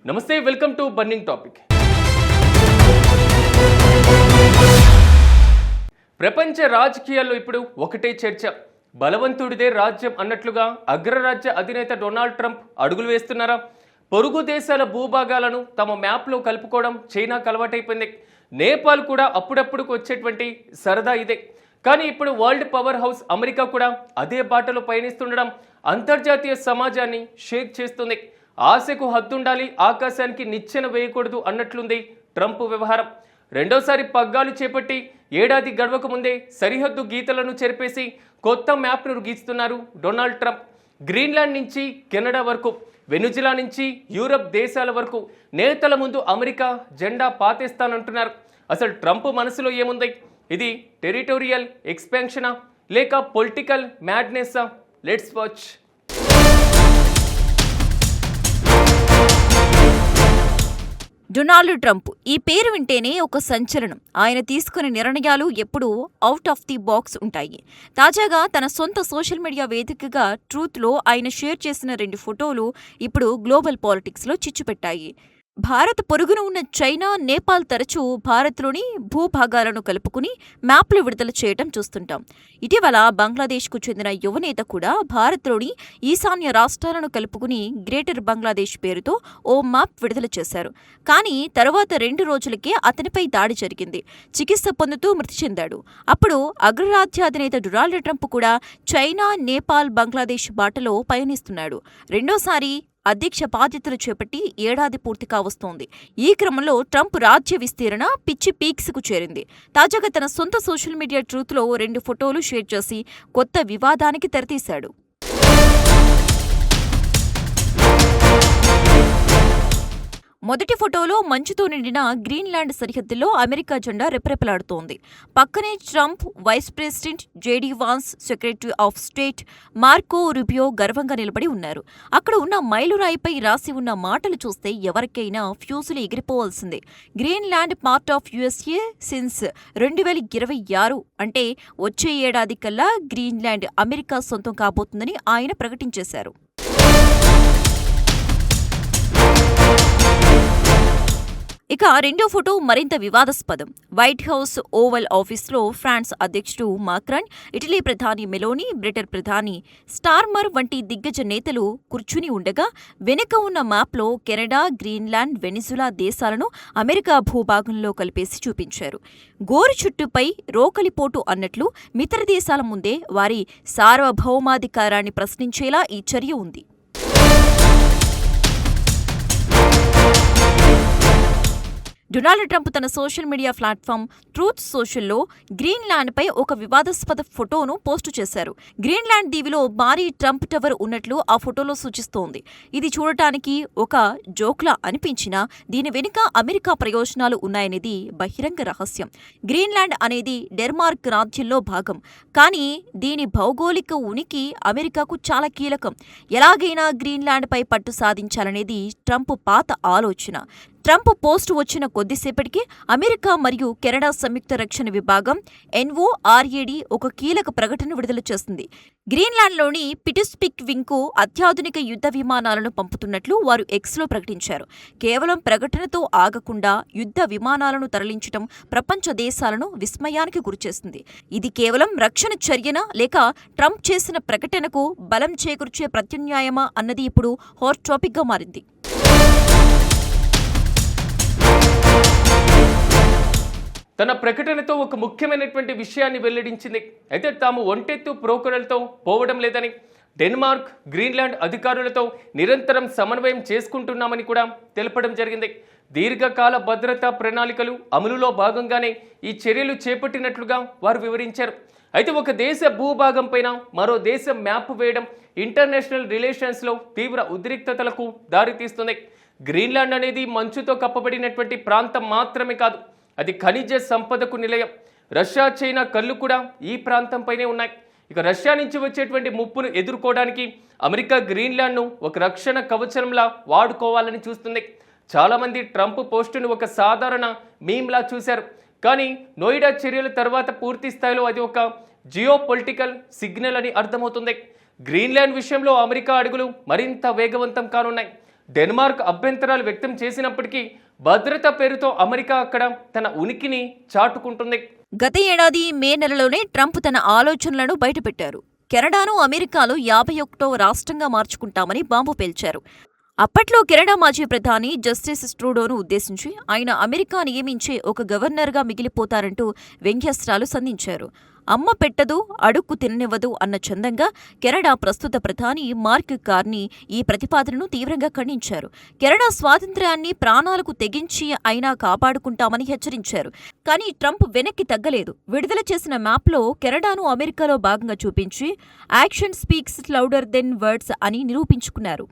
నమస్తే, welcome to burning topic. ప్రపంచ రాజకీయాల్లో ఇప్పుడు ఒకటే చర్చ. బలవంతుడిదే రాజ్యం అన్నట్లుగా అగ్రరాజ్య అధినేత డొనాల్డ్ ట్రంప్ అడుగులు వేస్తున్నారా? పొరుగు దేశాల భూభాగాలను తమ మ్యాప్లో కలుపుకోవడం చైనాకు అలవాటైపోయింది. నేపాల్ కూడా అప్పుడప్పుడు వచ్చేటువంటి సరదా ఇదే. కానీ ఇప్పుడు వరల్డ్ పవర్ హౌస్ అమెరికా కూడా అదే బాటలో పయనిస్తుండడం అంతర్జాతీయ సమాజాన్ని షేక్ చేస్తుంది. ఆశకు హద్దుండాలి, ఆకాశానికి నిచ్చెన వేయకూడదు అన్నట్లుంది ట్రంప్ వ్యవహారం. రెండోసారి పగ్గాలు చేపట్టి ఏడాది గడవక ముందే సరిహద్దు గీతలను చెరిపేసి కొత్త మ్యాప్ను గీస్తున్నారు డొనాల్డ్ ట్రంప్. గ్రీన్లాండ్ నుంచి కెనడా వరకు, వెనుజులా నుంచి యూరప్ దేశాల వరకు నేతల ముందు అమెరికా జెండా పాతేస్తానంటున్నారు. అసలు ట్రంప్ మనసులో ఏముంది? ఇది టెరిటోరియల్ ఎక్స్పాన్షనా లేక పొలిటికల్ మ్యాడ్నెస్సా? Let's watch. డొనాల్డ్ ట్రంప్ ఈ పేరు వింటేనే ఒక సంచలనం. ఆయన తీసుకునే నిర్ణయాలు ఎప్పుడూ అవుట్ ఆఫ్ ది బాక్స్ ఉంటాయి. తాజాగా తన సొంత సోషల్ మీడియా వేదికగా ట్రూత్లో ఆయన షేర్ చేసిన 2 ఫోటోలు ఇప్పుడు గ్లోబల్ పాలిటిక్స్లో చిచ్చుపెట్టాయి. భారత్ పొరుగున ఉన్న చైనా, నేపాల్ తరచూ భారత్లోని భూభాగాలను కలుపుకుని మ్యాప్లు విడుదల చేయటం చూస్తుంటాం. ఇటీవల బంగ్లాదేశ్కు చెందిన యువనేత కూడా భారత్లోని ఈశాన్య రాష్ట్రాలను కలుపుకుని గ్రేటర్ బంగ్లాదేశ్ పేరుతో ఓ మ్యాప్ విడుదల చేశారు. కానీ తరువాత 2 రోజులకే అతనిపై దాడి జరిగింది. చికిత్స పొందుతూ మృతి చెందాడు. అప్పుడు అగ్రరాజ్యాధినేత డొనాల్డ్ ట్రంప్ కూడా చైనా, నేపాల్, బంగ్లాదేశ్ బాటలో పయనిస్తున్నాడు. రెండోసారి అధ్యక్ష బాధ్యతలు చేపట్టి ఏడాది పూర్తి కావస్తోంది. ఈ క్రమంలో ట్రంప్ రాజ్య విస్తీరణ పిచ్చి పీక్స్కు చేరింది. తాజాగా తన సొంత సోషల్ మీడియా ట్రూత్లో 2 ఫోటోలు షేర్ చేసి కొత్త వివాదానికి తెరతీశాడు. మొదటి ఫోటోలో మంచుతో నిండిన గ్రీన్లాండ్ సరిహద్దులో అమెరికా జెండా రెపరెపలాడుతోంది. పక్కనే Trump, vice president JD Vance, secretary of state Marco Rubio గర్వంగా నిలబడి ఉన్నారు. అక్కడ ఉన్న మైలురాయిపై రాసి ఉన్న మాటలు చూస్తే ఎవరికైనా ఫ్యూజులు ఎగిరిపోవాల్సిందే. Greenland part of USA since 2026, అంటే వచ్చే ఏడాది కల్లా గ్రీన్లాండ్ అమెరికా సొంతం కాబోతుందని ఆయన ప్రకటించేశారు. ఇక రెండో ఫోటో మరింత వివాదాస్పదం. వైట్ హౌస్ ఓవల్ ఆఫీస్లో ఫ్రాన్స్ అధ్యక్షుడు మాక్రాన్, ఇటలీ ప్రధాని మెలోనీ, బ్రిటన్ ప్రధాని స్టార్మర్ వంటి దిగ్గజ నేతలు కూర్చుని ఉండగా వెనుక ఉన్న మ్యాప్లో కెనడా, గ్రీన్లాండ్, వెనిజులా దేశాలను అమెరికా భూభాగంలో కలిపేసి చూపించారు. గోరు చుట్టుపై రోకలిపోటు అన్నట్లు మిత్ర దేశాల ముందే వారి సార్వభౌమాధికారాన్ని ప్రశ్నించేలా ఈ చర్య ఉంది. డొనాల్డ్ ట్రంప్ తన సోషల్ మీడియా ప్లాట్ఫామ్ ట్రూత్ సోషల్లో గ్రీన్లాండ్పై ఒక వివాదాస్పద ఫోటోను పోస్టు చేశారు. గ్రీన్లాండ్ దీవిలో భారీ ట్రంప్ టవర్ ఉన్నట్లు ఆ ఫోటోలో సూచిస్తోంది. ఇది చూడటానికి ఒక జోక్లా అనిపించినా దీని వెనుక అమెరికా ప్రయోజనాలు ఉన్నాయనేది బహిరంగ రహస్యం. గ్రీన్లాండ్ అనేది డెన్మార్క్ రాజ్యంలో భాగం. కానీ దీని భౌగోళిక ఉనికి అమెరికాకు చాలా కీలకం. ఎలాగైనా గ్రీన్లాండ్పై పట్టు సాధించాలనేది ట్రంప్ పాత ఆలోచన. ట్రంప్ పోస్టు వచ్చిన కొద్దిసేపటికి అమెరికా మరియు కెనడా సంయుక్త రక్షణ విభాగం ఎన్ఓఆర్ఏడి ఒక కీలక ప్రకటన విడుదల చేసింది. గ్రీన్లాండ్లోని పిటుస్పిక్ వింగ్కు అత్యాధునిక యుద్ధ విమానాలను పంపుతున్నట్లు వారు ఎక్స్లో ప్రకటించారు. కేవలం ప్రకటనతో ఆగకుండా యుద్ధ విమానాలను తరలించడం ప్రపంచ దేశాలను విస్మయానికి గురిచేసింది. ఇది కేవలం రక్షణ చర్యనా లేక ట్రంప్ చేసిన ప్రకటనకు బలం చేకూర్చే ప్రత్యామ్నాయమా అన్నది ఇప్పుడు హాట్ టాపిక్గా మారింది. తన ప్రకటనతో ఒక ముఖ్యమైనటువంటి విషయాన్ని వెల్లడించింది. అయితే తాము ఒంటెత్తు ప్రోకరలతో పోవడం లేదని, డెన్మార్క్, గ్రీన్లాండ్ అధికారులతో నిరంతరం సమన్వయం చేసుకుంటున్నామని కూడా తెలపడం జరిగింది. దీర్ఘకాల భద్రతా ప్రణాళికలు అమలులో భాగంగానే ఈ చర్యలు చేపట్టినట్లుగా వారు వివరించారు. అయితే ఒక దేశ భూభాగం పైన మరో దేశం మ్యాప్ వేయడం ఇంటర్నేషనల్ రిలేషన్స్లో తీవ్ర ఉద్రిక్తతలకు దారితీస్తుంది. గ్రీన్లాండ్ అనేది మంచుతో కప్పబడినటువంటి ప్రాంతం మాత్రమే కాదు, అది ఖనిజ సంపదకు నిలయం. రష్యా, చైనా కళ్ళు కూడా ఈ ప్రాంతంపైనే ఉన్నాయి. ఇక రష్యా నుంచి వచ్చేటువంటి ముప్పును ఎదుర్కోవడానికి అమెరికా గ్రీన్లాండ్ను ఒక రక్షణ కవచంలా వాడుకోవాలని చూస్తుంది. చాలామంది ట్రంప్ పోస్టును ఒక సాధారణ మీమ్లా చూశారు. కానీ నోయిడా చర్యల తర్వాత పూర్తి స్థాయిలో అది ఒక జియో పొలిటికల్ సిగ్నల్ అని అర్థమవుతుంది. గ్రీన్లాండ్ విషయంలో అమెరికా అడుగులు మరింత వేగవంతం కానున్నాయి. డెన్మార్క్ అభ్యంతరాలు వ్యక్తం చేసినప్పటికీ భద్రత పేరుతో అమెరికా అక్కడ తన ఉనికిని చాటుకుంటుంది. గత ఏడాది మే నెలలోనే ట్రంప్ తన ఆలోచనలను బయటపెట్టారు. కెనడాను అమెరికాలో 51వ రాష్ట్రంగా మార్చుకుంటామని బాంబు పేల్చారు. అప్పట్లో కెనడా మాజీ ప్రధాని జస్టిస్ ట్రూడోను ఉద్దేశించి ఆయన అమెరికా నియమించే ఒక గవర్నర్గా మిగిలిపోతారంటూ వ్యంగ్యాస్త్రాలు సంధించారు. అమ్మ పెట్టదు అడుక్కు తిననివ్వదు అన్న చందంగా కెనడా ప్రస్తుత ప్రధాని మార్క్ కార్నీ ఈ ప్రతిపాదనను తీవ్రంగా ఖండించారు. కెనడా స్వాతంత్ర్యాన్ని ప్రాణాలకు తెగించి అయినా కాపాడుకుంటామని హెచ్చరించారు. కానీ ట్రంప్ వెనక్కి తగ్గలేదు. విడుదల చేసిన మ్యాప్లో కెనడాను అమెరికాలో భాగంగా చూపించి action speaks louder than words అని నిరూపించుకున్నారు.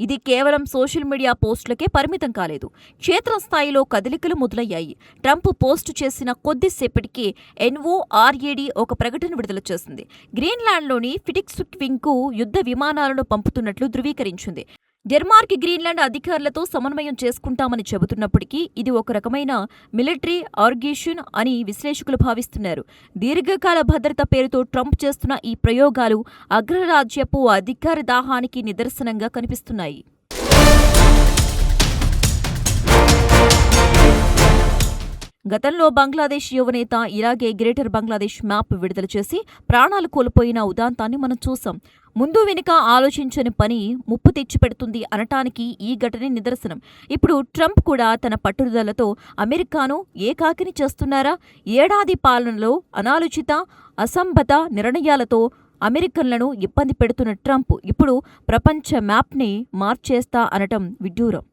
ఇది కేవలం సోషల్ మీడియా పోస్టులకే పరిమితం కాలేదు. క్షేత్రస్థాయిలో కదలికలు మొదలయ్యాయి. ట్రంప్ పోస్టు చేసిన కొద్దిసేపటికే NORAD ఒక ప్రకటన విడుదల చేసింది. గ్రీన్లాండ్లోని ఫిటిక్స్వింగ్కు యుద్ధ విమానాలను పంపుతున్నట్లు ధృవీకరించింది. డెన్మార్క్ గ్రీన్లాండ్ అధికారులతో సమన్వయం చేసుకుంటామని చెబుతున్నప్పటికీ ఇది ఒక రకమైన మిలిటరీ ఆర్గేషన్ అని విశ్లేషకులు భావిస్తున్నారు. దీర్ఘకాల భద్రత పేరుతో ట్రంప్ చేస్తున్న ఈ ప్రయోగాలు అగ్రరాజ్యపు అధికార దాహానికి నిదర్శనంగా కనిపిస్తున్నాయి. గతంలో బంగ్లాదేశ్ యువనేత ఇలాగే గ్రేటర్ బంగ్లాదేశ్ మ్యాప్ విడుదల చేసి ప్రాణాలు కోల్పోయిన ఉదాంతాన్ని మనం చూసాం. ముందు వెనుక ఆలోచించని పని ముప్పు తెచ్చిపెడుతుంది అనటానికి ఈ ఘటనే నిదర్శనం. ఇప్పుడు ట్రంప్ కూడా తన పట్టుదలతో అమెరికాను ఏకాకిని చేస్తున్నారా? ఏడాది పాలనలో అనాలోచిత అసంబద్ధ నిర్ణయాలతో అమెరికన్లను ఇబ్బంది పెడుతున్న ట్రంప్ ఇప్పుడు ప్రపంచ మ్యాప్ని మార్చేస్తా అనటం విడ్డూరం.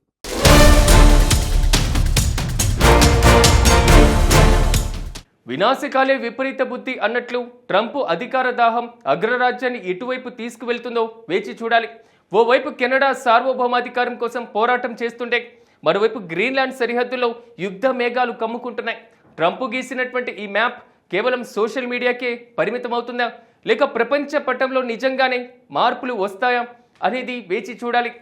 వినాశకాలే విపరీత బుద్ధి అన్నట్లు ట్రంప్ అధికార దాహం అగ్రరాజ్యాన్ని ఎటువైపు తీసుకువెళ్తుందో వేచి చూడాలి. ఓవైపు కెనడా సార్వభౌమాధికారం కోసం పోరాటం చేస్తుంటే మరోవైపు గ్రీన్లాండ్ సరిహద్దులో యుద్ధ మేఘాలు కమ్ముకుంటున్నాయి. ట్రంప్ గీసినటువంటి ఈ మ్యాప్ కేవలం సోషల్ మీడియాకే పరిమితమవుతుందా లేక ప్రపంచ పటంలో నిజంగానే మార్పులు వస్తాయా అనేది వేచి చూడాలి.